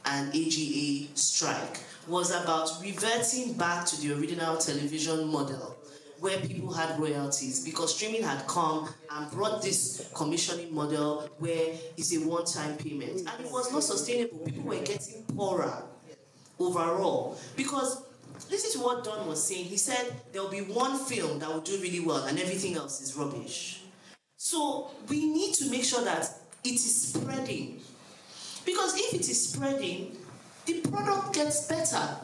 and AGA strike was about reverting back to the original television model where people had royalties, because streaming had come and brought this commissioning model where it's a one-time payment. And it was not sustainable. People were getting poorer overall. Because listen to what Don was saying. He said there will be one film that will do really well and everything else is rubbish. So we need to make sure that it is spreading. Because if it is spreading, the product gets better.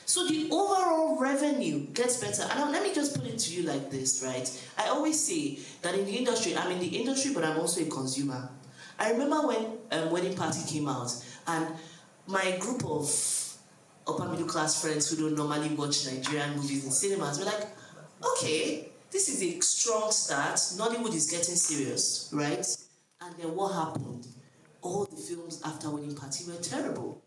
So the overall revenue gets better. And let me just put it to you like this, right? I always say that in the industry, I'm in the industry, but I'm also a consumer. I remember when Wedding Party came out, and my group of upper middle class friends who don't normally watch Nigerian movies in cinemas were like, okay, this is a strong start. Nollywood is getting serious, right? And then what happened? All the films after Wedding Party were terrible.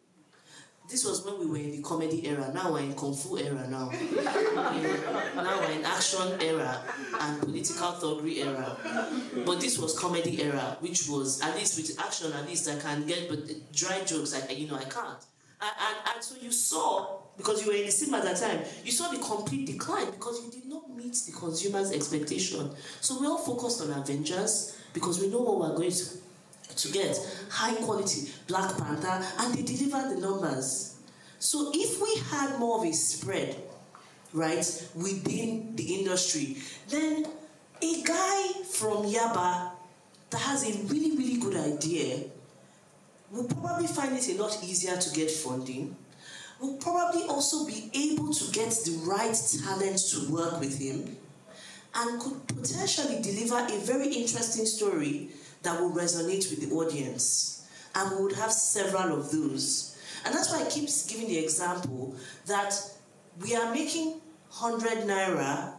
This was when we were in the comedy era. Now we're in Kung Fu era now. Now we're in action era and political thuggery era. But this was comedy era, which was, at least with action, at least I can get, but dry jokes, I can't. And so you saw, because you were in the cinema at that time, you saw the complete decline because you did not meet the consumer's expectation. So we all focused on Avengers because we know what we're going to get. High quality, Black Panther, and they delivered the numbers. So if we had more of a spread, right, within the industry, then a guy from Yaba that has a really, really good idea will probably find it a lot easier to get funding, will probably also be able to get the right talent to work with him, and could potentially deliver a very interesting story that will resonate with the audience. And we would have several of those. And that's why I keep giving the example that we are making 100 naira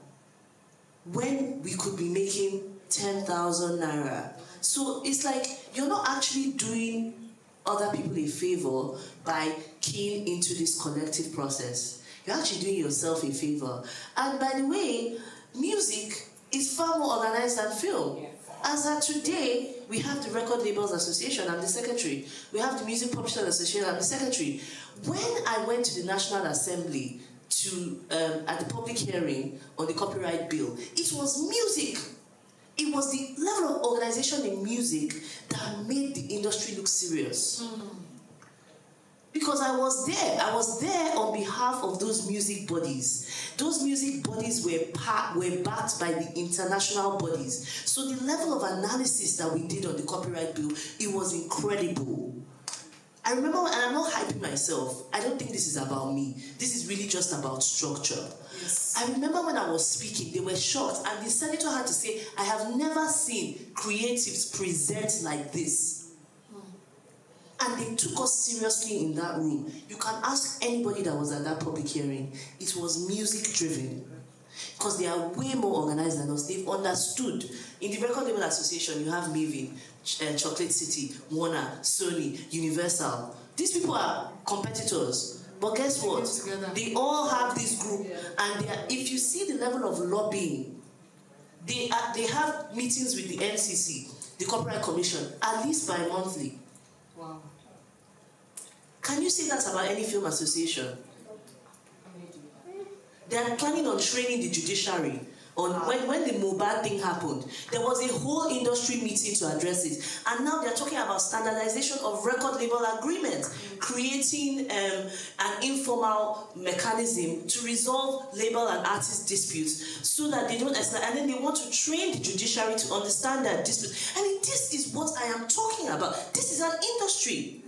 when we could be making 10,000 naira. So it's like you're not actually doing other people a favor by keying into this collective process. You're actually doing yourself a favor. And by the way, music is far more organized than film. As of today, we have the Record Labels Association, I'm the secretary. We have the Music Publishers Association, I'm the secretary. When I went to the National Assembly at the public hearing on the copyright bill, it was music. It was the level of organization in music that made the industry look serious. Because I was there on behalf of those music bodies. Those music bodies were backed by the international bodies. So the level of analysis that we did on the copyright bill, it was incredible. I remember, and I'm not hyping myself, I don't think this is about me. This is really just about structure. Yes. I remember when I was speaking, they were shocked, and the senator had to say, I have never seen creatives present like this. And they took us seriously in that room. You can ask anybody that was at that public hearing. It was music driven. Because they are way more organized than us. They've understood. In the Record Label Association, you have Maven, Chocolate City, Warner, Sony, Universal. These people are competitors. But guess what? They all have this group. And if you see the level of lobbying, they have meetings with the NCC, the Copyright Commission, at least bi-monthly. Wow. Can you say that about any film association? They are planning on training the judiciary. When the Mobile thing happened, there was a whole industry meeting to address it. And now they're talking about standardization of record label agreements, creating an informal mechanism to resolve label and artist disputes so that they don't escalate. And then they want to train the judiciary to understand that dispute. I mean, this is what I am talking about. This is an industry.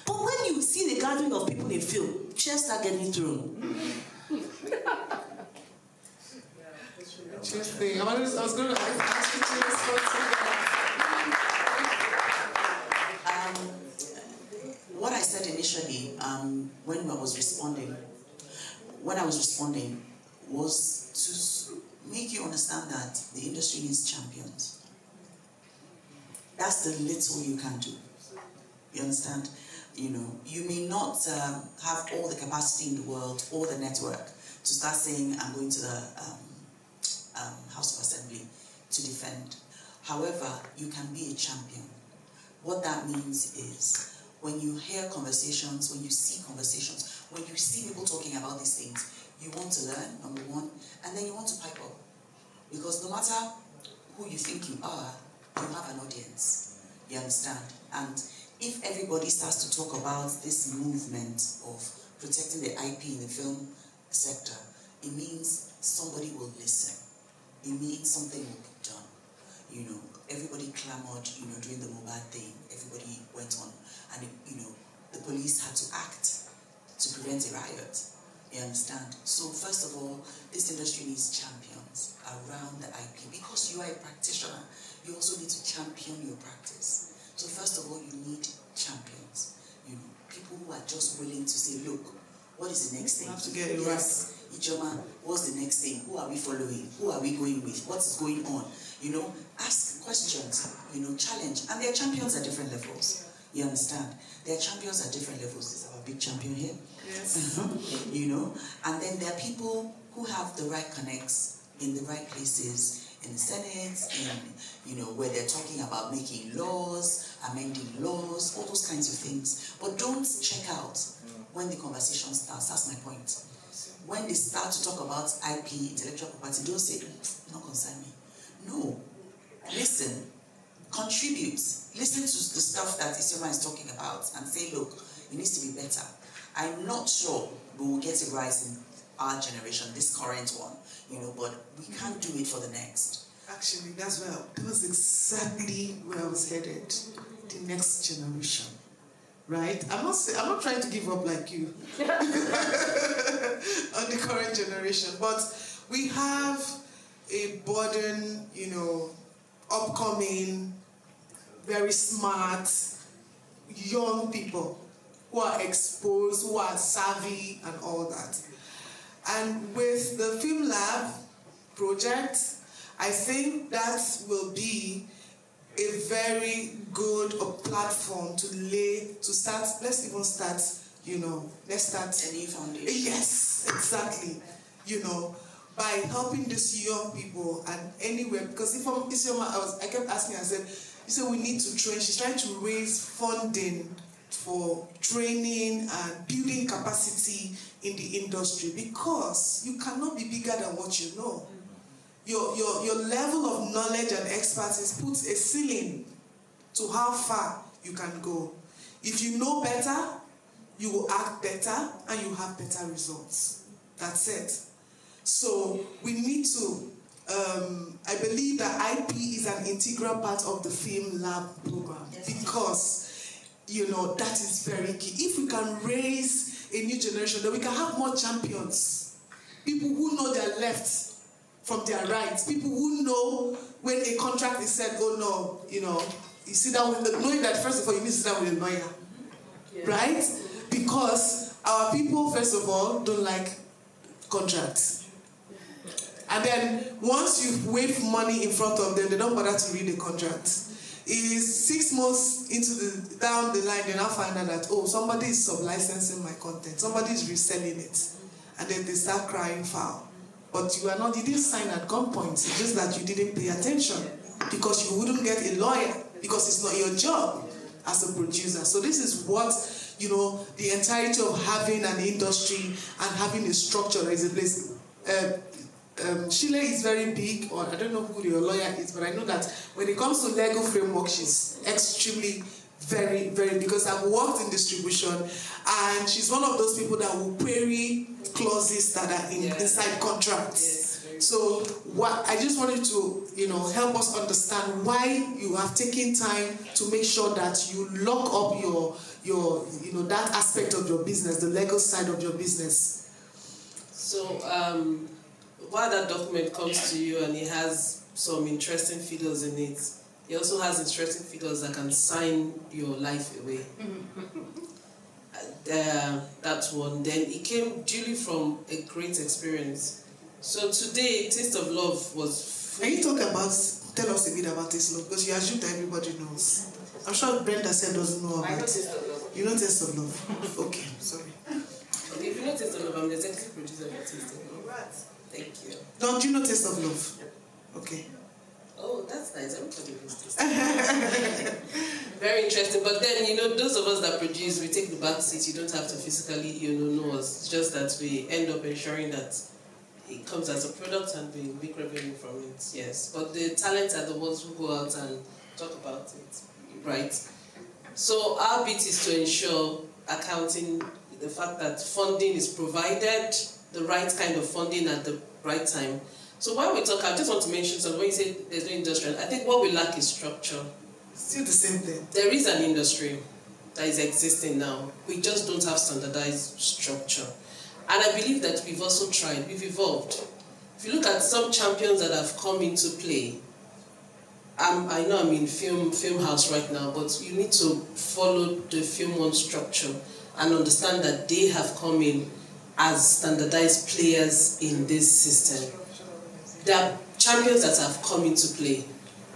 But when you see the gathering of people in film, chairs start getting thrown. Interesting. I was going to ask you to respond to what I said initially when I was responding was to make you understand that the industry needs champions. That's the little you can do. You understand? You know, you may not have all the capacity in the world or the network to start saying, I'm going to the House of Assembly to defend. However, you can be a champion. What that means is when you hear conversations, when you see conversations, when you see people talking about these things, you want to learn, number one, and then you want to pipe up. Because no matter who you think you are, you have an audience. You understand? And if everybody starts to talk about this movement of protecting the IP in the film sector, it means somebody will listen. It means something will be done. You know, everybody clamored, you know, during the mobile thing, everybody went on, and, you know, the police had to act to prevent a riot. You understand? So first of all, this industry needs champions around the IP. Because you are a practitioner, you also need to champion your practice. So first of all, you need champions. You know, people who are just willing to say, look, what is the next thing? You have to get it right. Ijoma, what's the next thing? Who are we following? Who are we going with? What is going on? You know, ask questions, you know, challenge. And their champions at different levels. You understand? Their champions at different levels. This is our big champion here. Yes. You know, and then there are people who have the right connects in the right places, in the Senate, in, you know, where they're talking about making laws, amending laws, all those kinds of things. But don't check out when the conversation starts. That's my point. When they start to talk about IP, intellectual property, don't say, not concern me. No. Listen, contribute. Listen to the stuff that Isioma is talking about and say, look, it needs to be better. I'm not sure we will get it right in our generation, this current one, you know, but we can't do it for the next. Actually, that was exactly where I was headed. The next generation, right? I'm not trying to give up like you on the current generation, but we have a burden, you know, upcoming, very smart, young people who are exposed, who are savvy, and all that. And with the Film Lab project, I think that will be a very good platform to start, let's even start, you know, let's start a new foundation. Yes, exactly. You know, by helping these young people and anywhere, because if I kept asking, I said, you said we need to train. She's trying to raise funding for training and building capacity in the industry, because you cannot be bigger than what you know. Your level of knowledge and expertise puts a ceiling to how far you can go. If you know better, you will act better and you have better results. That's it. So we need to, I believe that IP is an integral part of the Film Lab program, because, you know, that is very key. If we can raise a new generation, then we can have more champions. People who know their left from their right. People who know when a contract is said, oh no, you know, you sit down with knowing that first of all you need to sit down with a lawyer. Yeah. Right? Because our people, first of all, don't like contracts. And then once you wave money in front of them, they don't bother to read the contract. Is 6 months down the line, they now find out that, oh, somebody is sub-licensing my content, somebody is reselling it, and then they start crying foul. But you didn't sign at gunpoint. It's just that you didn't pay attention, because you wouldn't get a lawyer, because it's not your job as a producer. So this is what, you know, the entirety of having an industry and having a structure that is in place. Chile is very big, or I don't know who your lawyer is, but I know that when it comes to legal framework, she's extremely very, very, because I've worked in distribution, and she's one of those people that will query clauses that are inside contracts. Yes, so what I just wanted to, you know, help us understand why you have taken time to make sure that you lock up your you know, that aspect of your business, the legal side of your business. So while that document comes to you and it has some interesting figures in it, it also has interesting figures that can sign your life away. That's one. Then it came duly from a great experience. So today, Taste of Love was... Can you tell us a bit about Taste of Love? Because you assume that everybody knows. I'm sure Brenda said doesn't know about it. I know Taste of Love. You know Taste of Love? Okay, sorry. Okay, if you know Taste of Love, I'm the executive producer of Taste of Love. Right. Thank you. Don't you know Taste of Love? Okay. Oh, that's nice. I'm talking about Taste of Love. Very interesting. But then, those of us that produce, we take the back seat. You don't have to physically, know us. It's just that we end up ensuring that it comes as a product and we make revenue from it. Yes. But the talents are the ones who go out and talk about it, right? So our bit is to ensure accounting, the fact that funding is provided, the right kind of funding at the right time. So while we talk, I just want to mention something. When you say there's no industry, I think what we lack is structure. Still the same thing. There is an industry that is existing now. We just don't have standardized structure. And I believe that we've also tried, we've evolved. If you look at some champions that have come into play, I know I'm in film house right now, but you need to follow the Film One structure and understand that they have come in as standardized players in this system. There are champions that have come into play.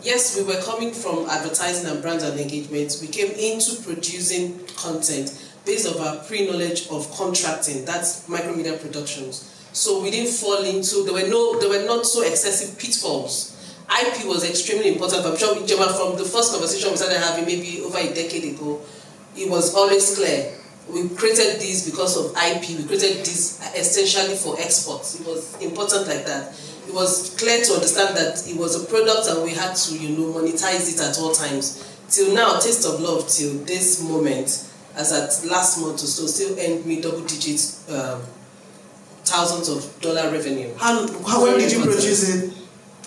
Yes, we were coming from advertising and brands and engagement. We came into producing content based on our pre-knowledge of contracting, that's micromedia productions. So we didn't fall into, there were not so excessive pitfalls. IP was extremely important. I'm sure from the first conversation we started having maybe over a decade ago, it was always clear. We created this because of IP, we created this essentially for exports. It was important like that. It was clear to understand that it was a product and we had to, monetize it at all times. Till now, Taste of Love, till this moment, as at last month or so, still earned me double digits, thousands of dollar revenue. When did you produce it?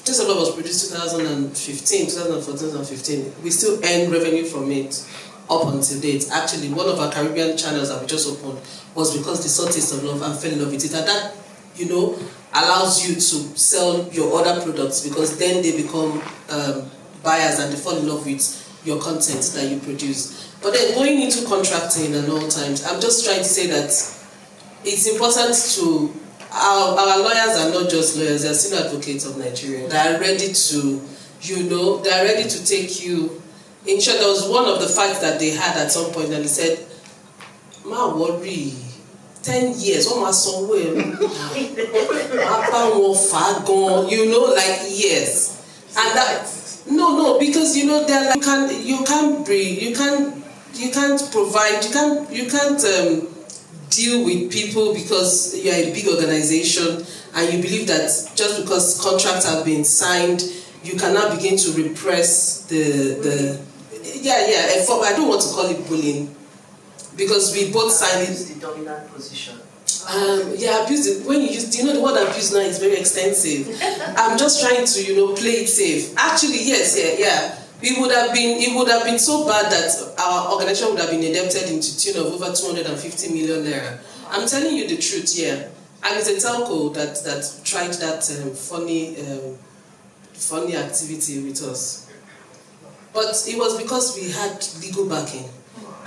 Taste of Love was produced 2014, 2015. We still earn revenue from it up until date. Actually, one of our Caribbean channels that we just opened was because they saw Taste of Love and fell in love with it. And that, allows you to sell your other products because then they become buyers and they fall in love with your content that you produce. But then going into contracting and all times, I'm just trying to say that it's important to, our lawyers are not just lawyers, they're senior advocates of Nigeria. They are ready to, they are ready to take you. In short, there was one of the facts that they had at some point and they said, "Ma worry, 10 years, what my son will, like years." And that, no, because they're like, you can't breathe, you can't provide, you can't deal with people because you're a big organization and you believe that just because contracts have been signed, you cannot begin to repress I don't want to call it bullying because we both signed it. The dominant position. Abuse it. When you use, the word abuse now is very extensive. I'm just trying to, play it safe. Actually, yes, it would have been so bad that our organization would have been indebted into tune of over 250 million naira. I'm telling you the truth, And it's a telco that tried that funny activity with us. But it was because we had legal backing.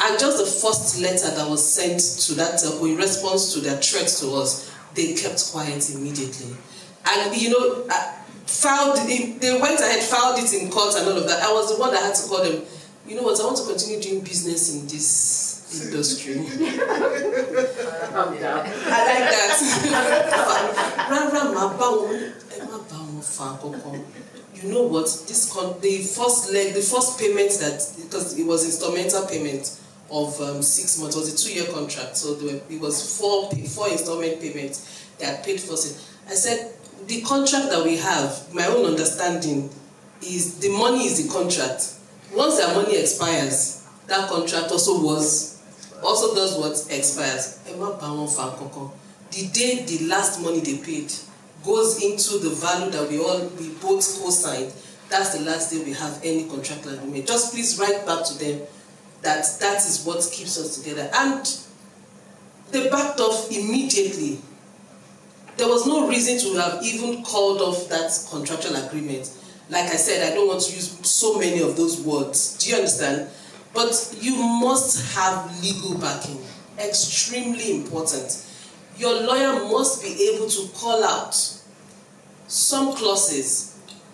And just the first letter that was sent to that telco in response to their threat to us, they kept quiet immediately. And they went ahead, filed it in court and all of that. I was the one that had to call them, "You know what, I want to continue doing business in this industry." I like that. You know what, the first payment that, because it was installmental payment of 6 months, it was a 2-year contract, so it was four installment payments they had paid for it. I said, the contract that we have, my own understanding is the money is the contract. Once their money expires, that contract also does what expires. The day the last money they paid goes into the value that we both co-signed, that's the last day we have any contract agreement. Just please write back to them that is what keeps us together. And they backed off immediately. There was no reason to have even called off that contractual agreement. Like I said, I don't want to use so many of those words. Do you understand? But you must have legal backing. Extremely important. Your lawyer must be able to call out some clauses.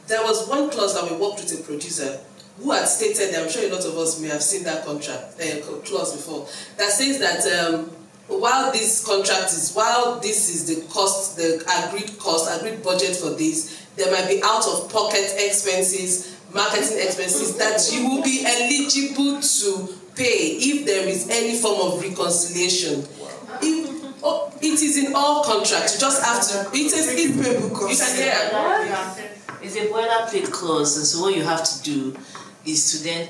There was one clause that we worked with a producer who had stated, I'm sure a lot of us may have seen that contract clause before, that says that while this is the cost, the agreed budget for this, there might be out-of-pocket expenses, marketing expenses that you will be eligible to pay if there is any form of reconciliation. It is in all contracts. You just have to. It's a boilerplate clause, and so what you have to do is to then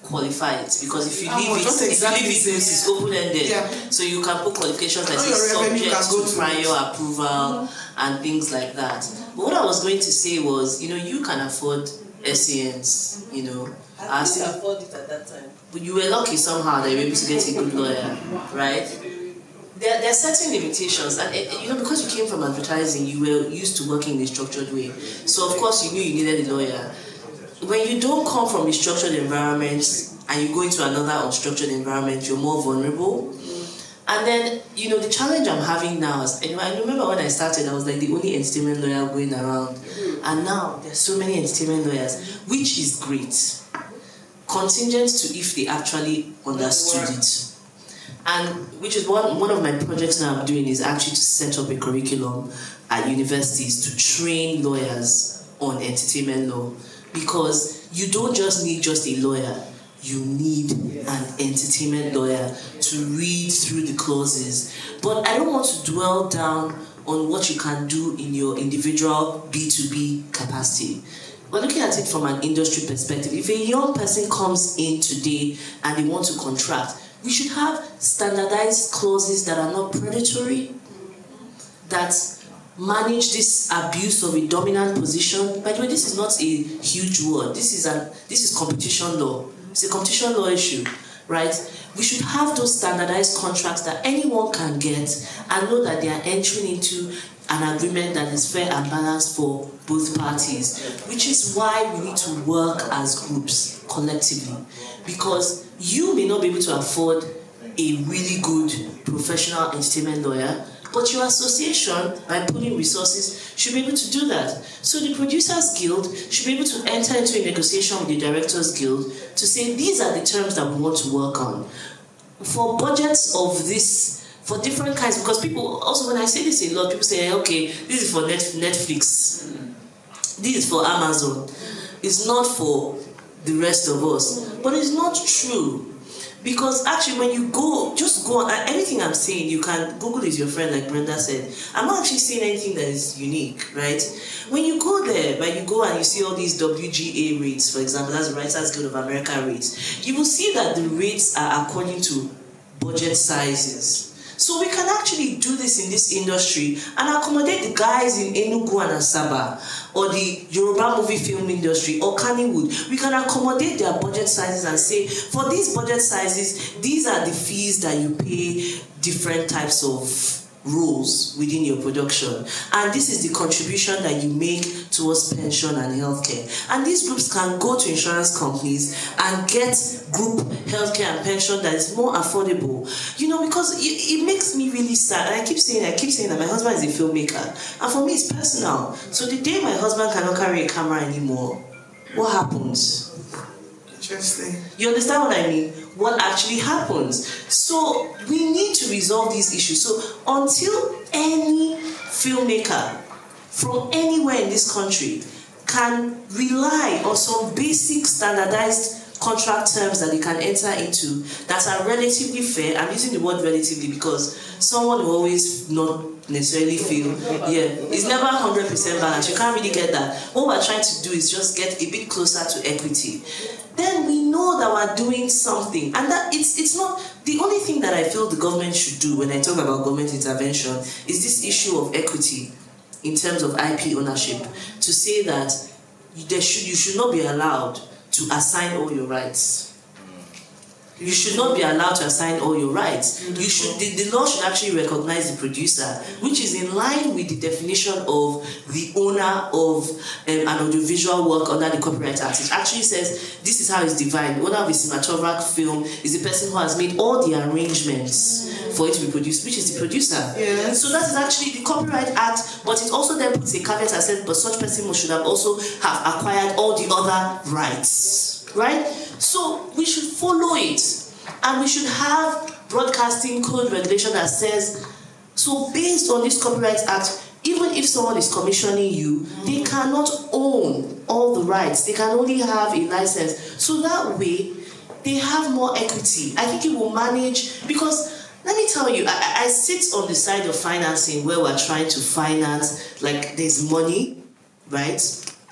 qualify it, because if you leave it's open-ended. Yeah. So you can put qualifications like subject to prior approval and things like that. But what I was going to say was, you can afford SCNs, I didn't afford it at that time. But you were lucky somehow that you were able to get a good lawyer, right? There are certain limitations, and because you came from advertising, you were used to working in a structured way. So of course you knew you needed a lawyer. When you don't come from a structured environment and you go into another unstructured environment, you're more vulnerable. And then, the challenge I'm having now is, I remember when I started, I was like the only entertainment lawyer going around. And now there's so many entertainment lawyers, which is great. Contingent to if they actually understood it. And which is one of my projects now I'm doing is actually to set up a curriculum at universities to train lawyers on entertainment law. Because you don't just need a lawyer, you need an entertainment lawyer to read through the clauses. But I don't want to dwell down on what you can do in your individual B2B capacity. We're looking at it from an industry perspective. If a young person comes in today and they want to contract, we should have standardized clauses that are not predatory, that manage this abuse of a dominant position. By the way, this is not a huge word. This is competition law. It's a competition law issue, right? We should have those standardized contracts that anyone can get and know that they are entering into an agreement that is fair and balanced for both parties, which is why we need to work as groups collectively, because you may not be able to afford a really good professional entertainment lawyer, but your association, by putting resources, should be able to do that. So the Producers Guild should be able to enter into a negotiation with the Directors Guild to say, these are the terms that we want to work on. For budgets of this, for different kinds, because people, also when I say this a lot, people say, okay, this is for Netflix, this is for Amazon, it's not for the rest of us. But it's not true. Because actually when you just go on, anything I'm saying, you can, Google is your friend, like Brenda said. I'm not actually saying anything that is unique, right? When you go there, you go and you see all these WGA rates, for example, that's the Writers Guild of America rates, you will see that the rates are according to budget sizes. So we can actually do this in this industry and accommodate the guys in Enugu and Asaba, or the Yoruba movie film industry, or Kannywood. We can accommodate their budget sizes and say, for these budget sizes, these are the fees that you pay different types of roles within your production. And this is the contribution that you make towards pension and healthcare. And these groups can go to insurance companies and get group healthcare and pension that is more affordable. Because it makes me really sad. And I keep saying that my husband is a filmmaker. And for me, it's personal. So the day my husband cannot carry a camera anymore, what happens? Interesting. You understand what I mean? What actually happens? So we need to resolve these issues. So until any filmmaker from anywhere in this country can rely on some basic standardized contract terms that they can enter into that are relatively fair, I'm using the word relatively because someone will always not necessarily feel, it's never 100% balanced. You can't really get that. What we're trying to do is just get a bit closer to equity. Then we know that we're doing something. And that it's not, the only thing that I feel the government should do when I talk about government intervention is this issue of equity in terms of IP ownership, to say that you should not be allowed to assign all your rights. You should not be allowed to assign all your rights. The law should actually recognize the producer, which is in line with the definition of the owner of an audiovisual work under the Copyright Act. It actually says this is how it's divided. The owner of a cinematographic film is the person who has made all the arrangements for it to be produced, which is the producer. Yes. So that is actually the Copyright Act, but it also then puts a caveat that says, but such person should have also have acquired all the other rights, right? So we should follow it, and we should have broadcasting code regulation that says, so based on this Copyright Act, even if someone is commissioning you, they cannot own all the rights. They can only have a license. So that way, they have more equity. I think it will manage, because let me tell you, I sit on the side of financing where we're trying to finance, like there's money, right?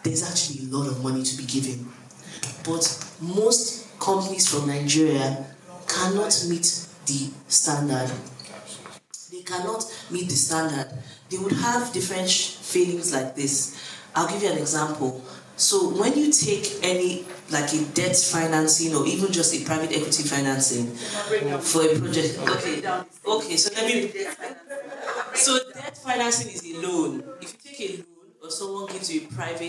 There's actually a lot of money to be given. But most companies from Nigeria cannot meet the standard. They cannot meet the standard. They would have different failings like this. I'll give you an example. So when you take any, like a debt financing or even just a private equity financing for a project, okay, so let me, so debt financing is a loan. If you take a loan or someone gives you a private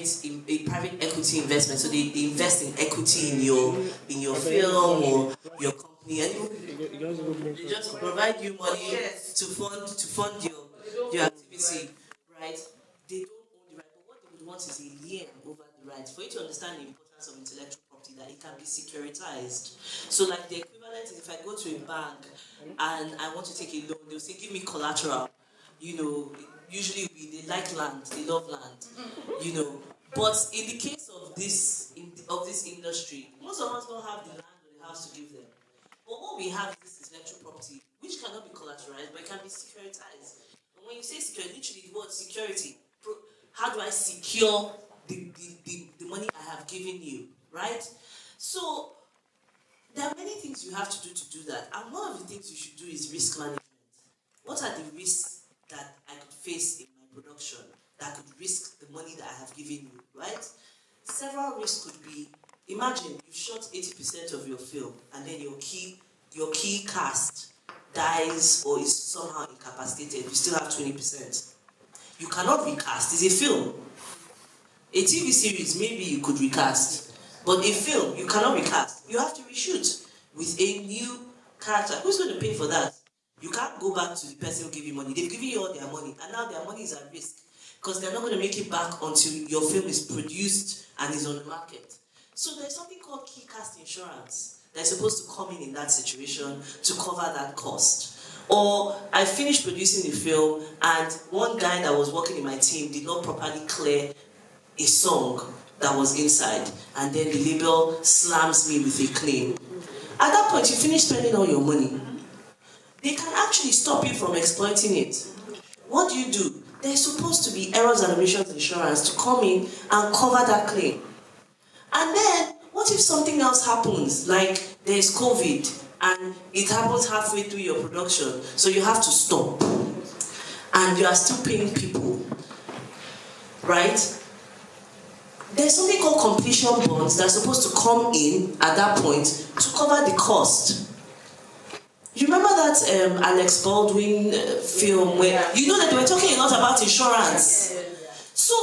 equity investment, so they invest in equity in your film or your company, and they just provide you money to fund your activity, right? They don't own the right, but what they would want is a lien over the right. For you to understand the importance of intellectual property, that it can be securitized. So like the equivalent is if I go to a bank and I want to take a loan, they'll say, give me collateral. You know, usually they like land, they love land, you know. But in the case of this industry, most of us don't have the land or the house to give them. But what we have is this intellectual property, which cannot be collateralized, but it can be securitized. And when you say security, literally the word security, how do I secure the money I have given you, right? So there are many things you have to do that. And one of the things you should do is risk management. What are the risks that I could face in my production that could risk the money that I have given you, right? Several risks could be, imagine you shot 80% of your film and then your key cast dies or is somehow incapacitated. You still have 20%. You cannot recast. It's a film. A TV series, maybe you could recast. But a film, you cannot recast. You have to reshoot with a new character. Who's going to pay for that? You can't go back to the person who gave you money. They've given you all their money, and now their money is at risk because they're not going to make it back until your film is produced and is on the market. So there's something called key cast insurance that's supposed to come in that situation to cover that cost. Or I finished producing the film, and one guy that was working in my team did not properly clear a song that was inside, and then the label slams me with a claim. At that point, you finish spending all your money. They can actually stop you from exploiting it. What do? There's supposed to be errors and omissions insurance to come in and cover that claim. And then, what if something else happens, like there's COVID, and it happens halfway through your production, so you have to stop, and you are still paying people, right? There's something called completion bonds that's supposed to come in at that point to cover the cost. You remember that Alex Baldwin film where, you know that they were talking a lot about insurance. So,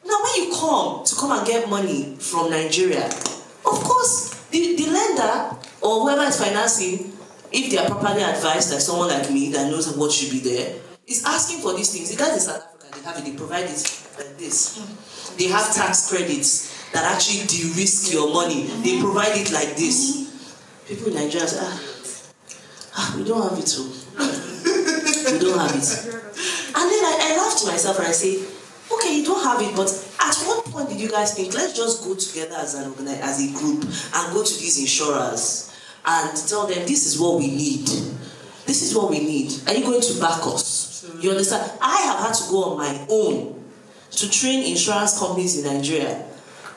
now when you come and get money from Nigeria, of course, the lender or whoever is financing, if they are properly advised, like someone like me that knows what should be there, is asking for these things. The guys in South Africa, they have it, they provide it like this. They have tax credits that actually de-risk your money. They provide it like this. People in Nigeria say, we don't have it too. We don't have it. And then I laugh to myself and I say, okay, you don't have it, but at what point did you guys think, let's just go together as a group and go to these insurers and tell them this is what we need. This is what we need. Are you going to back us? You understand? I have had to go on my own to train insurance companies in Nigeria.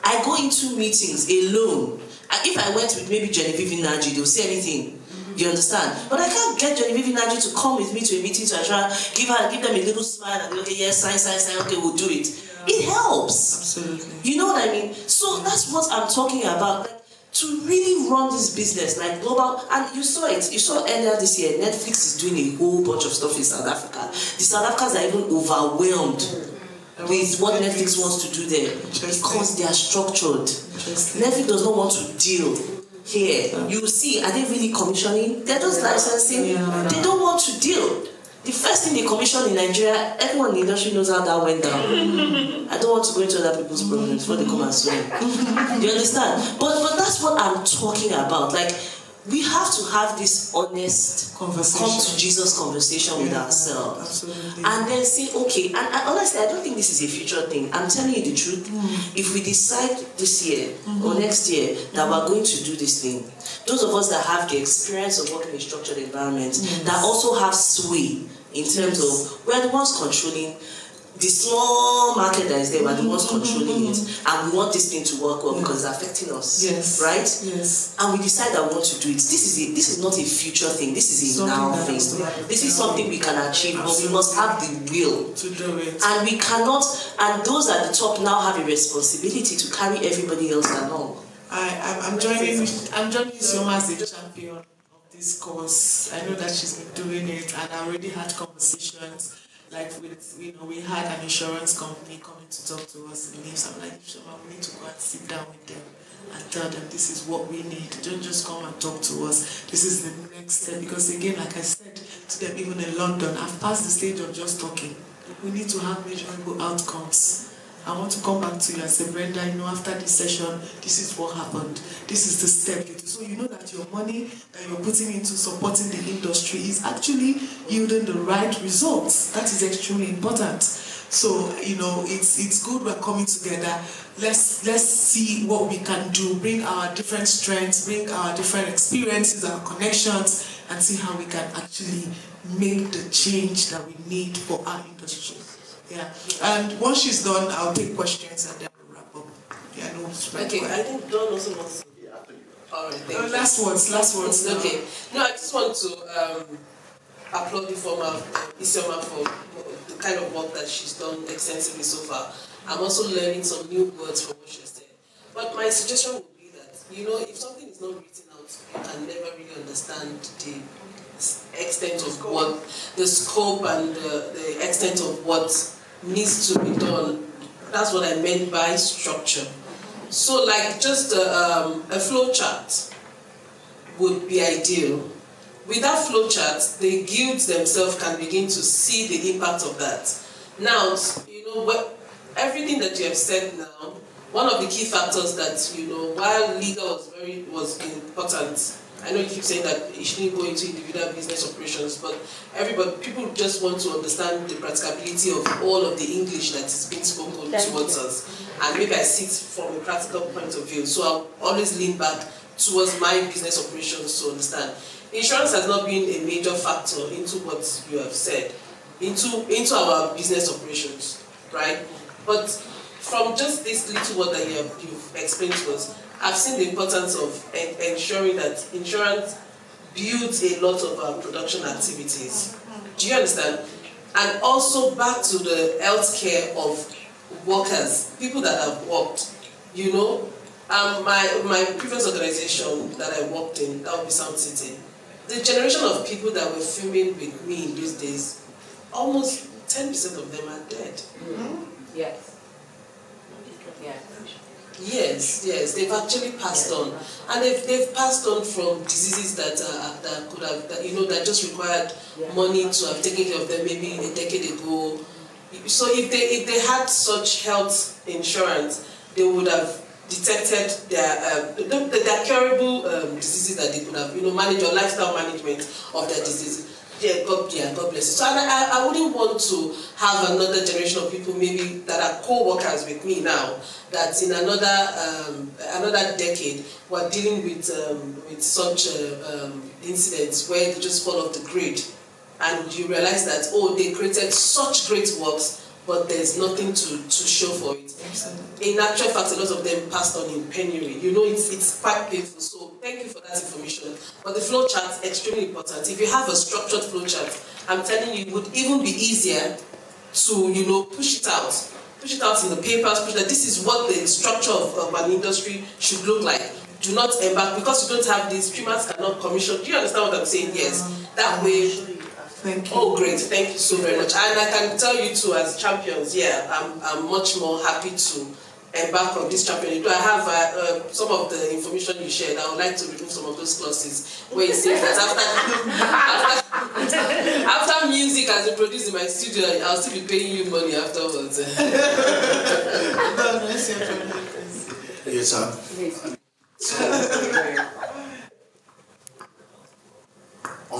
I go into meetings alone. And if I went with maybe Genevieve Naji, they'll say anything. You understand? But I can't get Genevieve Naji to come with me to a meeting to try give them a little smile and okay, yes, sign, okay, we'll do it. It helps. Absolutely. You know what I mean? So that's what I'm talking about. Like, to really run this business, like global, and you saw it. You saw earlier this year, Netflix is doing a whole bunch of stuff in South Africa. The South Africans are even overwhelmed with what Netflix wants to do there because they are structured. Netflix does not want to deal here. You see, are they really commissioning? They're just licensing. They don't want to deal. The first thing they commission in Nigeria, everyone in the industry knows how that went down. I don't want to go into other people's problems before they come and sue me. You understand? But that's what I'm talking about. Like, we have to have this honest Conversation. come to Jesus conversation with ourselves. Absolutely. And then say, okay, and honestly, I don't think this is a future thing. I'm telling you the truth. If we decide this year or next year that we're going to do this thing, those of us that have the experience of working in structured environments, that also have sway in terms of, we're the ones controlling the small market that is there, we're the ones controlling it, and we want this thing to work well because it's affecting us, right? Yes. And we decide that we want to do it. This is not a future thing. This is a now thing. This is something we can achieve, but we must have the will to do it. And we cannot. And those at the top now have a responsibility to carry everybody else along. I'm joining Isioma as the champion of this course. I know that she's been doing it, and I already had conversations. Like with, we had an insurance company coming to talk to us in NIFSummit. I'm like, Isioma, we need to go and sit down with them and tell them this is what we need. Don't just come and talk to us. This is the next step. Because again, like I said to them, even in London, I've passed the stage of just talking. We need to have measurable outcomes. I want to come back to you and say, Brenda, after this session, this is what happened. This is the step. So you know that your money that you're putting into supporting the industry is actually yielding the right results. That is extremely important. So, it's good we're coming together. Let's see what we can do, bring our different strengths, bring our different experiences, our connections, and see how we can actually make the change that we need for our industry. Yeah, and once she's done, I'll take questions and then we'll wrap up. Yeah, no. Okay, I think Dawn also wants to. All right, thank you. Last words. Okay. No, I just want to applaud the former Isioma for the kind of work that she's done extensively so far. I'm also learning some new words from what she said. But my suggestion would be that, if something is not written out, you can never really understand the extent of what, the scope and the extent of what needs to be done. That's what I meant by structure. So like just a flow chart would be ideal. With that flow chart, the guilds themselves can begin to see the impact of that. Now, everything that you have said now, one of the key factors that, while legal was important, I know you keep saying that you shouldn't go into individual business operations, but people just want to understand the practicability of all of the English that is being spoken towards us. And maybe I see it from a practical point of view. So I'll always lean back towards my business operations to understand. Insurance has not been a major factor into what you have said, into our business operations, right? But from just this little word that you've explained to us, I've seen the importance of ensuring that insurance builds a lot of production activities. Do you understand? And also back to the healthcare of workers, people that have worked. My previous organization that I worked in, that would be Sound City, the generation of people that were filming with me in those days, almost 10% of them are dead. Yes. Yes, they've actually passed on, and they've passed on from diseases that could have that just required money to have taken care of them maybe a decade ago. So if they had such health insurance, they would have detected their curable diseases that they could have managed, or lifestyle management of their diseases. Yeah, God bless you. So I wouldn't want to have another generation of people maybe that are co-workers with me now, that in another decade we're dealing with such incidents where they just fall off the grid, and you realize that they created such great works, but there's nothing to show for it. In actual fact, a lot of them passed on in penury. It's quite painful. So thank you for that information. But the flow chart is extremely important. If you have a structured flow chart, I'm telling you, it would even be easier to push it out. Push it out in the papers, push that this is what the structure of an industry should look like. Do not embark, because you don't have these, streamers cannot commission. Do you understand what I'm saying? Yes. That way. Thank you. Oh, great. Thank you so very much. And I can tell you too, as champions, I'm much more happy to embark on this champion. I have some of the information you shared. I would like to remove some of those clauses where it says that after music has been produced in my studio, I'll still be paying you money afterwards. Yes, sir.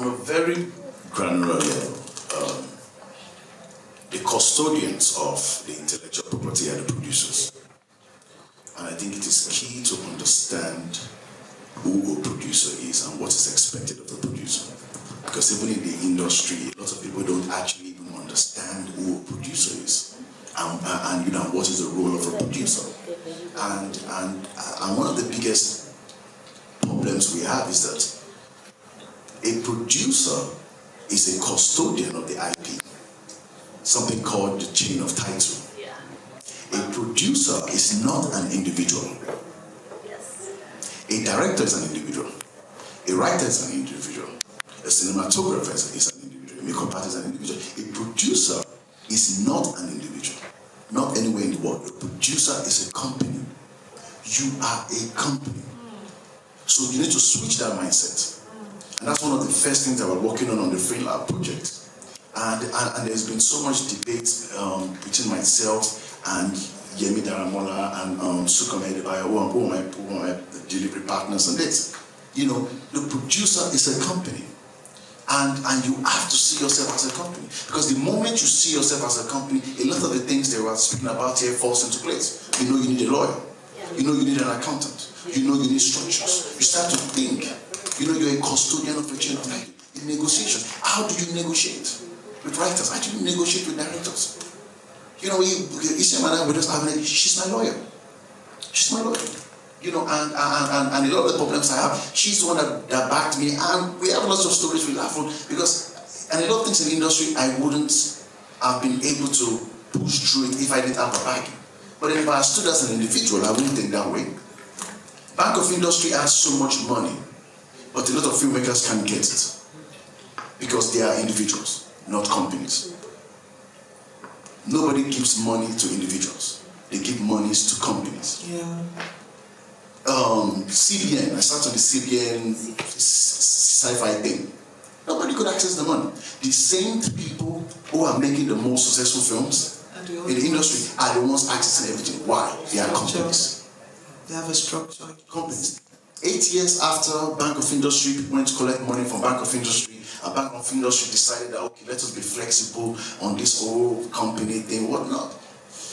on a very granular level, the custodians of the intellectual property are the producers. And I think it is key to understand who a producer is and what is expected of a producer. Because even in the industry, a lot of people don't actually even understand who a producer is and what is the role of a producer. And one of the biggest problems we have is that a producer is a custodian of the IP, something called the chain of title. A producer is not an individual. A director is an individual. A writer is an individual. A cinematographer is an individual. A makeup artist is an individual. A producer is not an individual. Not anywhere in the world. A producer is a company. You are a company. So you need to switch that mindset. And that's one of the first things that we're working on the Free Lab project. And there's been so much debate between myself and Yemi Daramola and Sukame Adebayo, who are my delivery partners on this. The producer is a company. And you have to see yourself as a company. Because the moment you see yourself as a company, a lot of the things they were speaking about here falls into place. You need a lawyer. You need an accountant. You need structures. You start to think. You're a custodian of a chain of title. In negotiation, how do you negotiate with writers? How do you negotiate with directors? Isha Madam, she's my lawyer. She's my lawyer. And a lot of the problems I have, she's the one that backed me, and we have lots of stories we laugh on, and a lot of things in the industry I wouldn't have been able to push through it if I didn't have a backing. But then if I stood as an individual, I wouldn't think that way. Bank of Industry has so much money, but a lot of filmmakers can't get it because they are individuals, not companies. Nobody gives money to individuals. They give monies to companies. Yeah. CBN, I started the CBN sci-fi thing. Nobody could access the money. The same people who are making the most successful films in the industry are the ones accessing everything. Why? They are companies. They have a structure. Companies. 8 years after Bank of Industry, people went to collect money from Bank of Industry, and Bank of Industry decided that, okay, let us be flexible on this whole company thing, whatnot.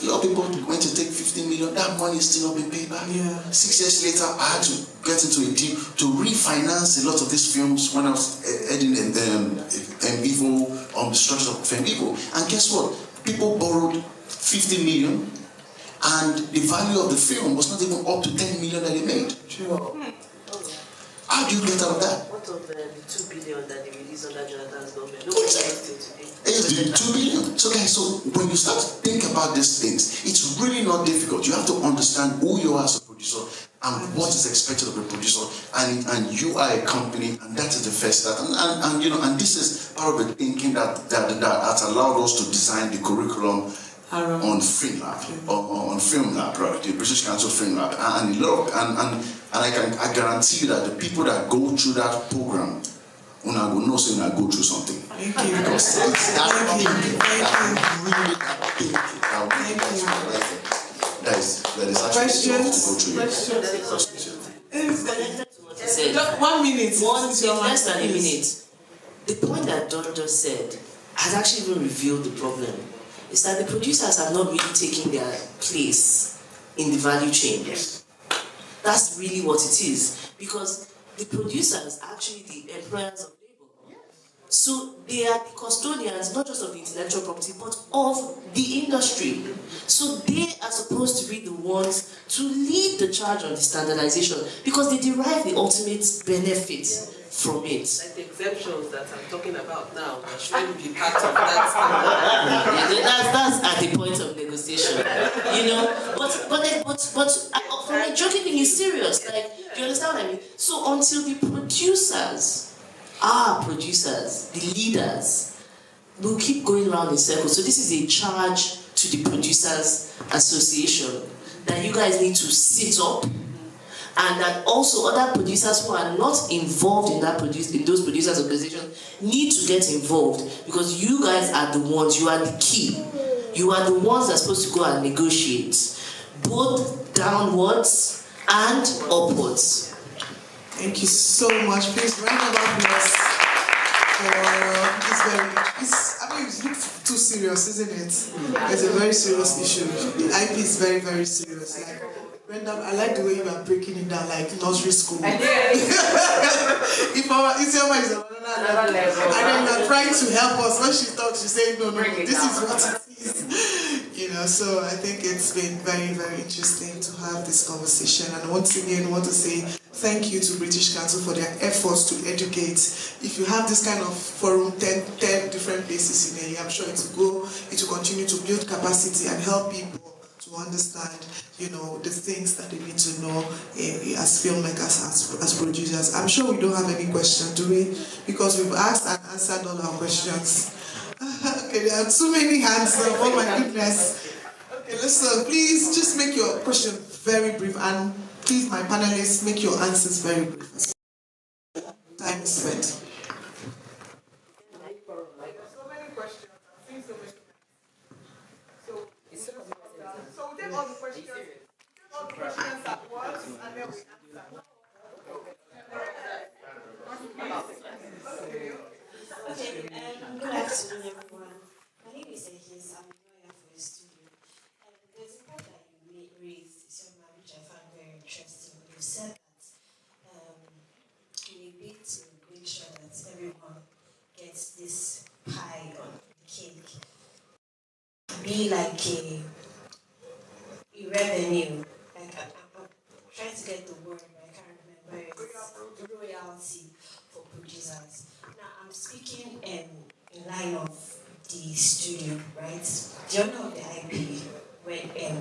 A lot of people went to take 15 million, that money is still not being paid back. Yeah. 6 years later, I had to get into a deal to refinance a lot of these films when I was heading Vivo, on the structure of Vivo. And guess what? People borrowed 50 million, and the value of the film was not even up to 10 million that they made. Sure. How do you get out of that? What of the 2 billion that they released under Jonathan's government? Nobody knows till today. It's the 2 billion. So guys, so when you start to think about these things, it's really not difficult. You have to understand who you are as a producer and what is expected of a producer, and you are a company, and that is the first step. And this is part of the thinking that allowed us to design the curriculum on Film Lab, on Film Lab, right? The British Council Film Lab, and I guarantee you that the people that go through that program, when I will know, say when I go through something. Thank you. Because it's that thinking that really that is actually Questions? to go through. Just 1 minute. Less than a minute. The point that Don just said has actually even revealed the problem. Is that the producers have not really taken their place in the value chain. That's really what it is. Because the producers are actually the employers of labor. So they are the custodians, not just of the intellectual property, but of the industry. So they are supposed to be the ones to lead the charge on the standardization because they derive the ultimate benefit from it. Like the exemptions that I'm talking about now, that shouldn't be part of that standard. That's at the point of negotiation, But from a joking thing, it's serious. Like, do you understand what I mean? So until the producers, the leaders, will keep going around in circles. So this is a charge to the Producers Association that you guys need to sit up. And that also other producers who are not involved in those producers' organizations need to get involved because you guys are the ones, you are the key. You are the ones that are supposed to go and negotiate, both downwards and upwards. Thank you so much. Please round of applause. I mean, it looks too serious, isn't it? It's a very serious issue. The IP is very, very serious. Like, Brenda, I like the way you are breaking it down, like nursery school. If our Isioma is on another level, and then you're trying to help us. When she talks, she's saying, no, this is what it is. You know, so I think it's been very, very interesting to have this conversation. And once again, I want to say thank you to British Council for their efforts to educate. If you have this kind of forum, 10 different places in a year, I'm sure it will continue to build capacity and help people to understand, you know, the things that they need to know as filmmakers, as producers. I'm sure we don't have any questions, do we? Because we've asked and answered all our questions. Okay, there are too many hands up. Oh my goodness. Okay, listen, please just make your question very brief, and please, my panelists, make your answers very brief. Time is spent. So many questions. So we take all the questions. At once, and then we answer. Good afternoon, everyone. My name is Ehis. I'm a lawyer for a studio. There's a point that you raised, which I found very interesting. You said that we need to make sure that everyone gets this pie on the cake. Be like a revenue. Like I'm trying to get the word, but I can't remember it. Royalty for producers. Now I'm speaking in line of the studio, right? The owner of the IP when in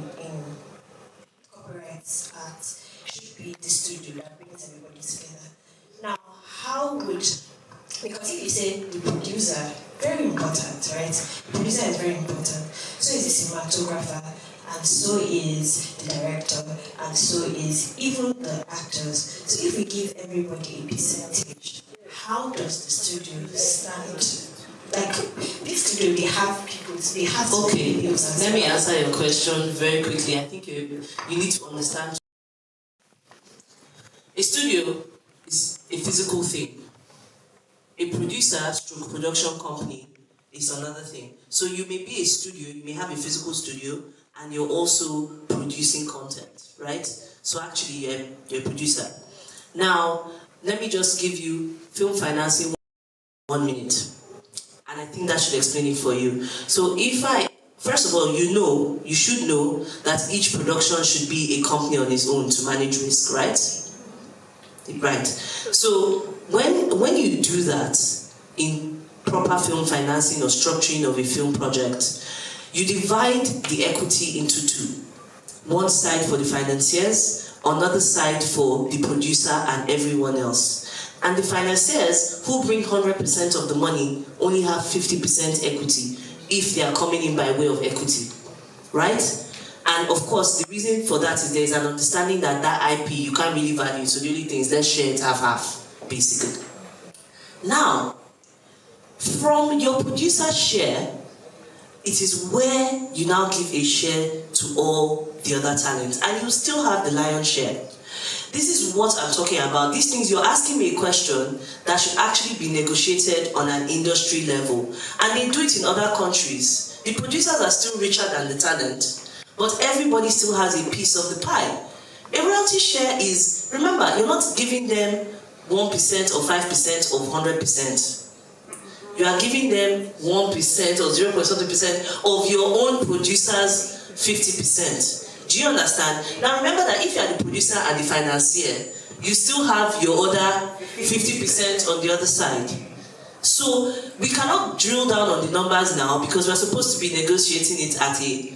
corporate art should be the studio that brings everybody together. Now, how would, because if you say the producer, very important, right? The producer is very important. So is the cinematographer, and so is the director, and so is even the actors. So if we give everybody a percentage, how does the studio stand? Like, this studio, they have people, they have... Okay, let me answer your question very quickly. I think you need to understand. A studio is a physical thing. A producer stroke production company is another thing. So you may be a studio, you may have a physical studio, and you're also producing content, right? So actually, you're a producer. Now, let me just give you film financing 1 minute. And I think that should explain it for you. So first of all, you should know that each production should be a company on its own to manage risk, right? Right. So when you do that in proper film financing or structuring of a film project, you divide the equity into two. One side for the financiers, another side for the producer and everyone else. And the financiers who bring 100% of the money only have 50% equity if they are coming in by way of equity, right? And of course, the reason for that is there is an understanding that IP you can't really value, so the only thing is let's share it half-half, basically. Now, from your producer share, it is where you now give a share to all the other talents, and you still have the lion's share. This is what I'm talking about. These things, you're asking me a question that should actually be negotiated on an industry level. And they do it in other countries. The producers are still richer than the talent, but everybody still has a piece of the pie. A royalty share is, remember, you're not giving them 1% or 5% or 100%. You are giving them 1% or 0.something% of your own producer's 50%. Do you understand? Now remember that if you are the producer and the financier, you still have your other 50% on the other side. So we cannot drill down on the numbers now because we're supposed to be negotiating it at a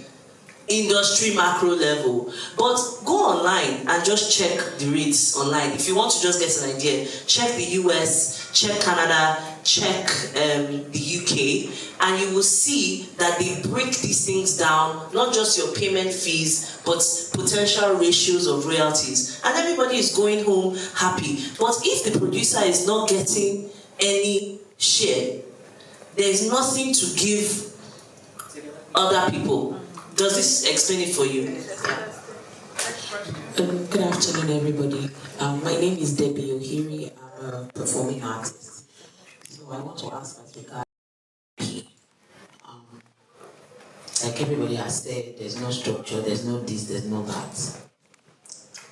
industry macro level. But go online and just check the rates online. If you want to just get an idea, check the US, check Canada, check the UK, and you will see that they break these things down, not just your payment fees, but potential ratios of royalties. And everybody is going home happy. But if the producer is not getting any share, there is nothing to give other people. Does this explain it for you? Good afternoon, everybody. My name is Debbie Ohiri. I'm a performing artist. So So I want to ask as regards like everybody has said, there's no structure, there's no this, there's no that.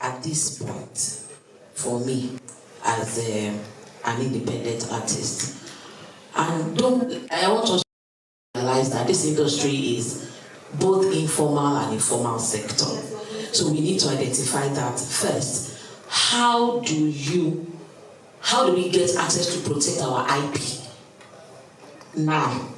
At this point, for me, as an independent artist, and I want us to realize that this industry is both informal and informal sector. So we need to identify that first. How do we get access to protect our IP now?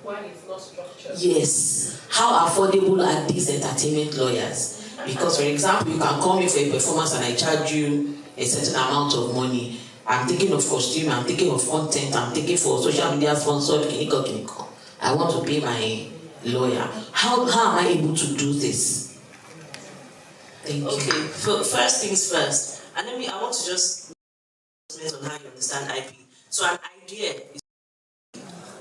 Why it's not structured? Yes. How affordable are these entertainment lawyers? Because, for example, you can call me for a performance and I charge you a certain amount of money. I'm thinking of costume, I'm thinking of content, I'm thinking for social media sponsored, kiniko. I want to pay my lawyer. How am I able to do this? Thank you. Okay, first things first. And then I want to just on how you understand IP. So an idea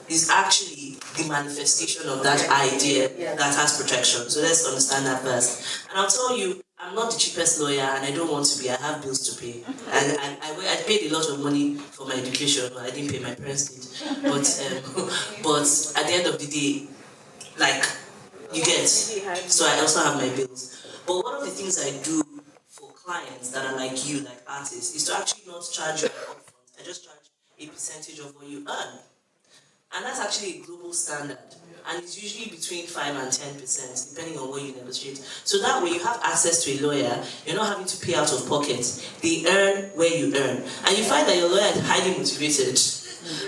is actually the manifestation of that idea that has protection. So let's understand that first. And I'll tell you, I'm not the cheapest lawyer and I don't want to be. I have bills to pay. And I paid a lot of money for my education. Well, I didn't pay, my parents did. But at the end of the day, like, you get. So I also have my bills. But one of the things I do for clients that are like you, like artists, is to actually not charge you upfront. I just charge a percentage of what you earn. And that's actually a global standard. And it's usually between 5 and 10%, depending on what you negotiate. So that way you have access to a lawyer, you're not having to pay out of pocket. They earn where you earn. And you find that your lawyer is highly motivated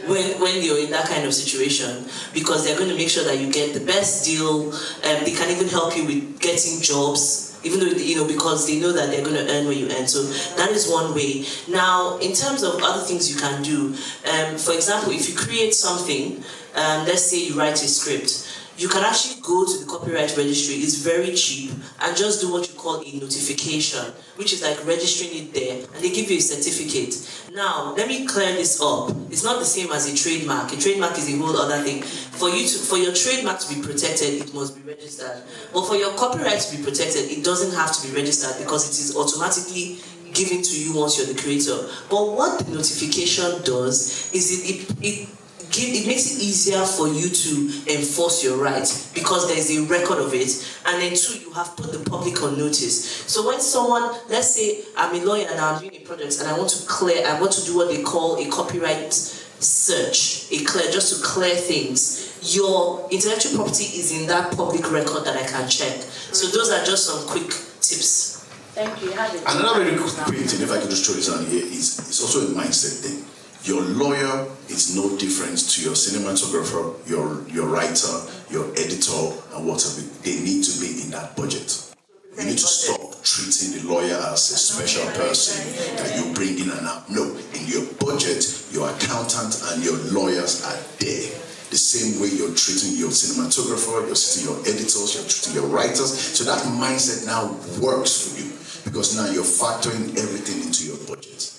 when you're in that kind of situation, because they're going to make sure that you get the best deal. They can even help you with getting jobs, even though, because they know that they're going to earn where you earn. So that is one way. Now, in terms of other things you can do, for example, if you create something, let's say you write a script, you can actually go to the copyright registry. It's very cheap, and just do what you call a notification, which is like registering it there, and they give you a certificate. Now, let me clear this up. It's not the same as a trademark. A trademark is a whole other thing. For your trademark to be protected, it must be registered. But for your copyright to be protected, it doesn't have to be registered because it is automatically given to you once you're the creator. But what the notification does is it makes it easier for you to enforce your rights because there's a record of it, and then two, you have put the public on notice. So when someone, let's say I'm a lawyer and I'm doing a project and I want to do what they call a copyright search, just to clear things. Your intellectual property is in that public record that I can check. So those are just some quick tips. Thank you. Another very quick thing, if I can just throw this on here, is it's also a mindset thing. Your lawyer is no different to your cinematographer, your writer, your editor, and whatever. They need to be in that budget. You need to stop treating the lawyer as a special person that you bring in and out. No, in your budget, your accountant and your lawyers are there. The same way you're treating your cinematographer, you're treating your editors, you're treating your writers. So that mindset now works for you because now you're factoring everything into your budget.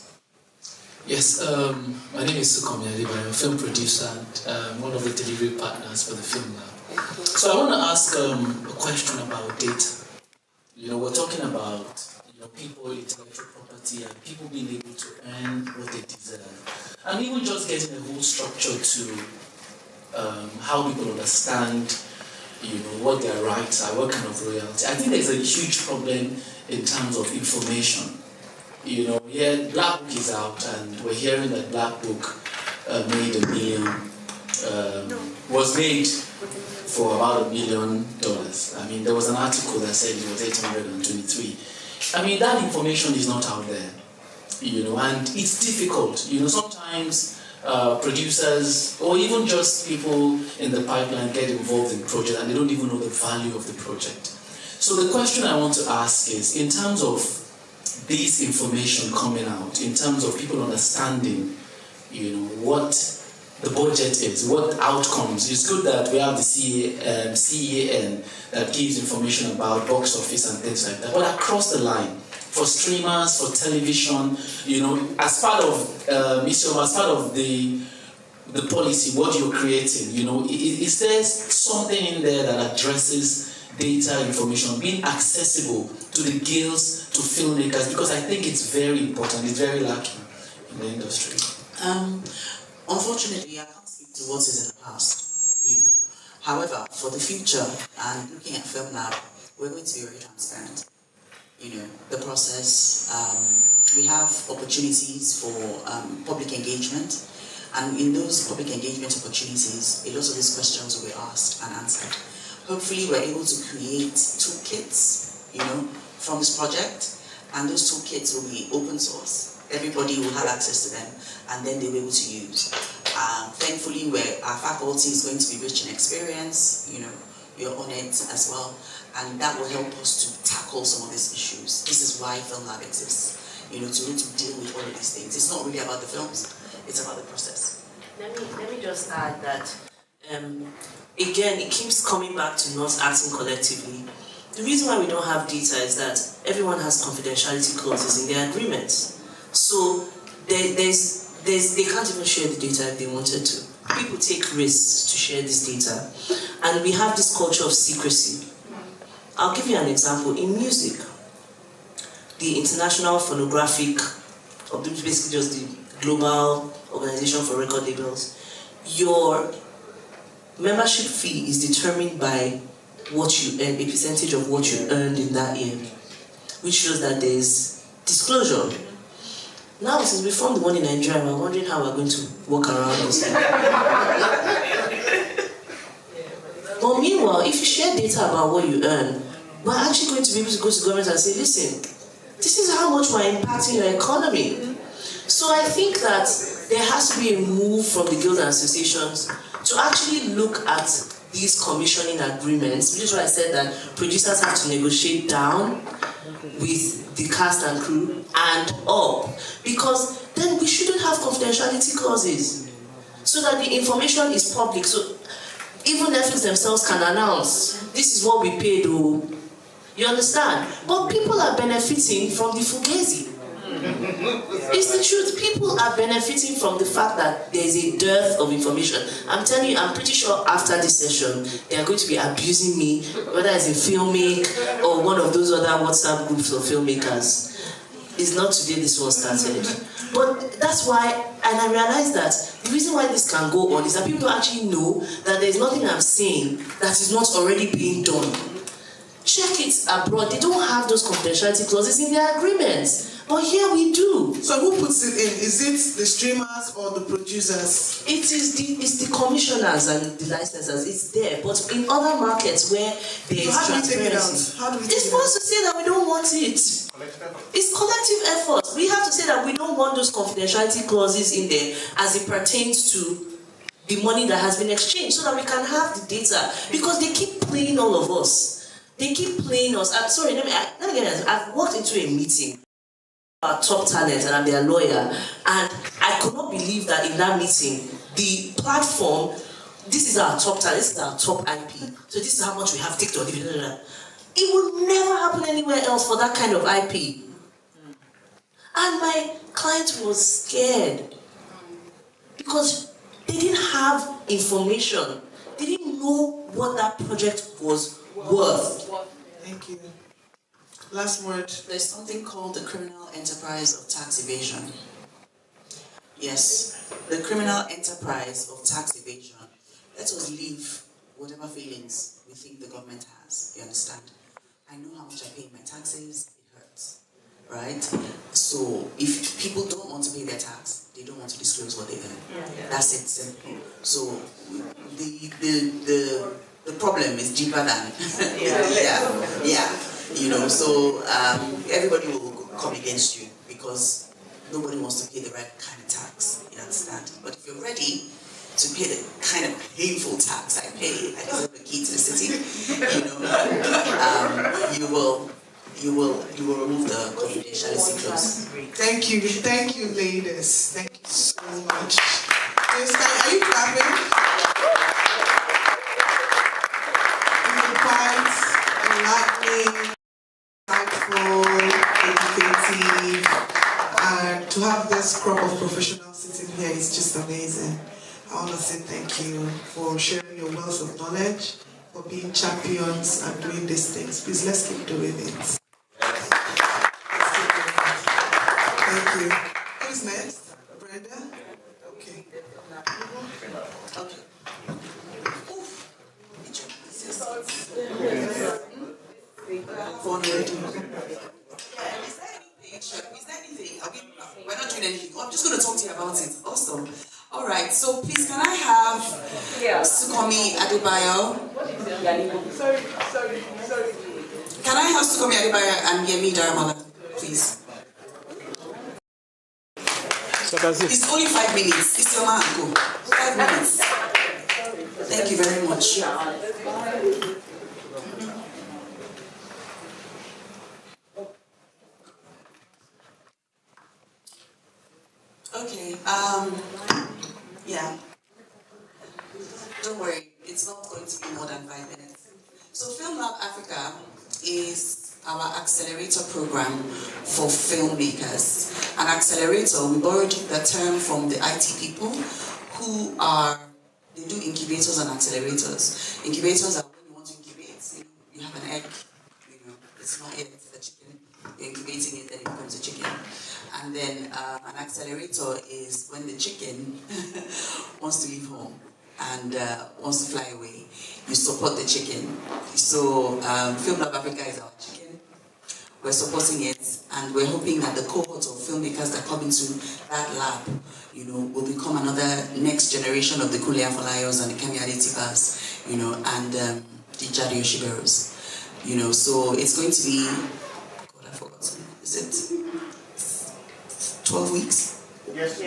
Yes, my name is Sukomi Adiba. I'm a film producer and one of the delivery partners for the Film Lab. So I want to ask a question about data. We're talking about people, intellectual property, and people being able to earn what they deserve, and even just getting a whole structure to how people understand, what their rights are, what kind of royalty. I think there's a huge problem in terms of information. Black Book is out, and we're hearing that Black Book made $1 million, was made for about $1 million. I mean, there was an article that said it was 823. I mean, that information is not out there, and it's difficult. Sometimes producers or even just people in the pipeline get involved in projects and they don't even know the value of the project. So the question I want to ask is, in terms of this information coming out, in terms of people understanding, what the budget is, what outcomes. It's good that we have the CEAN that gives information about box office and things like that. But across the line, for streamers, for television, as part of the policy, what you're creating, is there something in there that addresses data information being accessible to the guilds, to filmmakers, because I think it's very important, it's very lacking in the industry. Unfortunately, I can't speak to what is in the past, you know. However, for the future and looking at Film Lab, we're going to be very transparent. You know, the process, we have opportunities for public engagement, and in those public engagement opportunities, a lot of these questions will be asked and answered. Hopefully, we're able to create toolkits, you know, from this project, and those toolkits will be open source. Everybody will have access to them, and then they'll be able to use. Thankfully, our faculty is going to be rich in experience, you know, we're on it as well, and that will help us to tackle some of these issues. This is why Film Lab exists, you know, to deal with all of these things. It's not really about the films, it's about the process. Let me just add that, again, it keeps coming back to not acting collectively. The reason why we don't have data is that everyone has confidentiality clauses in their agreements. So they can't even share the data if they wanted to. People take risks to share this data, and we have this culture of secrecy. I'll give you an example. In music, the International Phonographic, or basically just the global organization for record labels, your membership fee is determined by what you earn, a percentage of what you earned in that year, which shows that there is disclosure. Now, since we formed the one in Nigeria, we're wondering how we're going to work around this. But meanwhile, if you share data about what you earn, we're actually going to be able to go to government and say, listen, this is how much we're impacting your economy. So I think that there has to be a move from the guilds and associations to actually look at these commissioning agreements, which is why I said that producers have to negotiate down with the cast and crew and up, because then we shouldn't have confidentiality clauses so that the information is public. So even Netflix themselves can announce, this is what we paid, oh. You understand? But people are benefiting from the fugazi. It's the truth. People are benefiting from the fact that there is a dearth of information. I'm telling you, I'm pretty sure after this session, they are going to be abusing me, whether it's in Filmic or one of those other WhatsApp groups of filmmakers. It's not today this one started. But that's why, and I realized that the reason why this can go on is that people actually know that there's nothing I'm saying that is not already being done. Check it abroad. They don't have those confidentiality clauses in their agreements. But here we do. So who puts it in? Is it the streamers or the producers? It's the commissioners and the licensors. It's there. But in other markets where there is transparency, it's supposed to say that we don't want it. It's collective effort. We have to say that we don't want those confidentiality clauses in there as it pertains to the money that has been exchanged, so that we can have the data. Because they keep playing all of us. They keep playing us. I'm sorry, let me get this. I've walked into a meeting, our top talent, and I'm their lawyer, and I could not believe that in that meeting, the platform, this is our top talent, this is our top IP, so this is how much we have TikTok. It would never happen anywhere else for that kind of IP. And my client was scared because they didn't have information. They didn't know what that project was worth. Thank you. Last word. There's something called the criminal enterprise of tax evasion. Yes, the criminal enterprise of tax evasion. Let us leave whatever feelings we think the government has. You understand? I know how much I pay in my taxes. It hurts, right? So if people don't want to pay their tax, they don't want to disclose what they earn. That's it, simple. So the problem is deeper than yeah. You know, so everybody will come against you because nobody wants to pay the right kind of tax. You understand? But if you're ready to pay the kind of painful tax I pay, I deserve a key to the city. You will remove the confidentiality clause. Thank you, ladies. Thank you so much. Yes, are you clapping? Enlightening, insightful, educative, and to have this crop of professionals sitting here is just amazing. I want to say thank you for sharing your wealth of knowledge, for being champions and doing these things. Please, let's keep doing it. Thank you. Who's next? Brenda? Okay. Okay. Okay. Is there anything? We're not doing anything. I'm just going to talk to you about it. Awesome. All right. So please, can I have Sukomi Adebayo? Sorry. Can I have Sukomi Adebayo and Yemi Daramola, please? It's only 5 minutes. It's your man. Go. 5 minutes. Thank you very much. Okay, yeah. Don't worry, it's not going to be more than 5 minutes. So Film Lab Africa is our accelerator program for filmmakers. An accelerator, we borrowed the term from the IT people who they do incubators and accelerators. Incubators are when you want to incubate, you have an egg, it's not yet the chicken, you're incubating it, then it becomes a chicken. And then an accelerator is when the chicken wants to leave home and wants to fly away. You support the chicken. So Film Lab Africa is our chicken. We're supporting it, and we're hoping that the cohort of filmmakers that come into that lab, will become another next generation of the Kule Afolayos and the Kemi Adetibas, and the Jadi Oshiberos. So it's going to be, God, I forgot. Is it 12 weeks? Yes,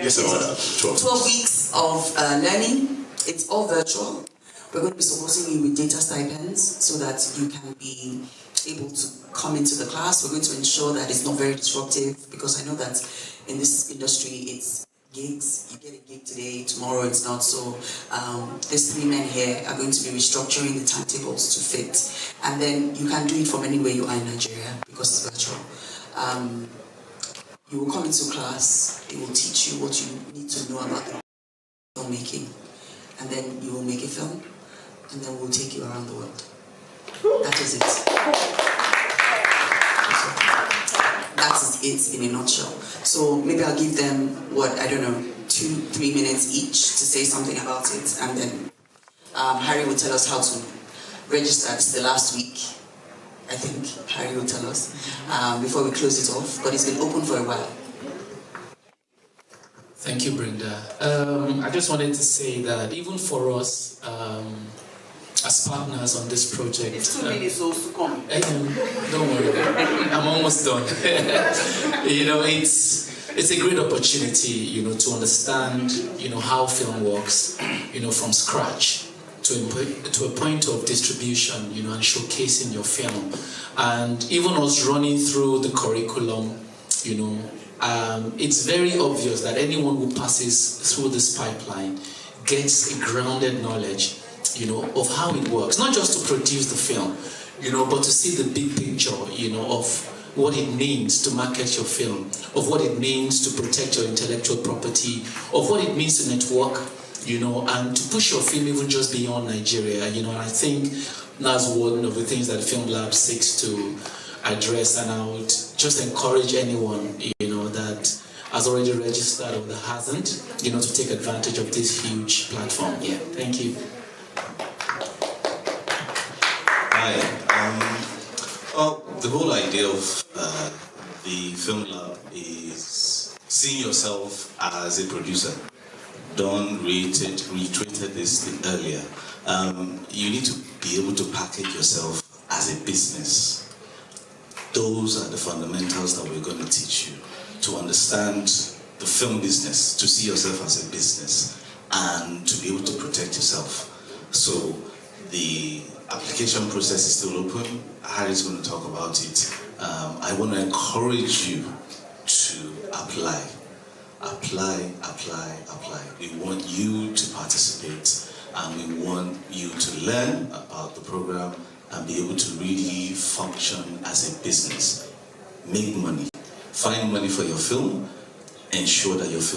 12 weeks of learning. It's all virtual. We're going to be supporting you with data stipends so that you can be able to come into the class. We're going to ensure that it's not very disruptive, because I know that in this industry it's gigs. You get a gig today, tomorrow it's not. So these 3 men here are going to be restructuring the timetables to fit. And then you can do it from anywhere you are in Nigeria because it's virtual. You will come into class, it will teach you what you need to know about the filmmaking, and then you will make a film, and then we'll take you around the world. That is it. That is it in a nutshell. So maybe I'll give them, 2-3 minutes each to say something about it, and then Harry will tell us how to register. It's the last week. I think Harry will tell us before we close it off, but it's been open for a while. Thank you, Brenda. I just wanted to say that even for us, as partners on this project... It's 2 minutes also to come. Don't worry, I'm almost done. It's a great opportunity, to understand, how film works, from scratch. To a point of distribution, and showcasing your film. And even us running through the curriculum, it's very obvious that anyone who passes through this pipeline gets a grounded knowledge, of how it works. Not just to produce the film, but to see the big picture, of what it means to market your film, of what it means to protect your intellectual property, of what it means to network, and to push your film even just beyond Nigeria, and I think that's one of the things that Film Lab seeks to address, and I would just encourage anyone, that has already registered or that hasn't, to take advantage of this huge platform. Yeah, thank you. Hi. The whole idea of the Film Lab is seeing yourself as a producer. Don reiterated this earlier. You need to be able to package yourself as a business. Those are the fundamentals that we're going to teach you. To understand the film business, to see yourself as a business, and to be able to protect yourself. So the application process is still open. Harry's going to talk about it. I want to encourage you to apply. Apply. We want you to participate, and we want you to learn about the program and be able to really function as a business. Make money. Find money for your film. Ensure that your film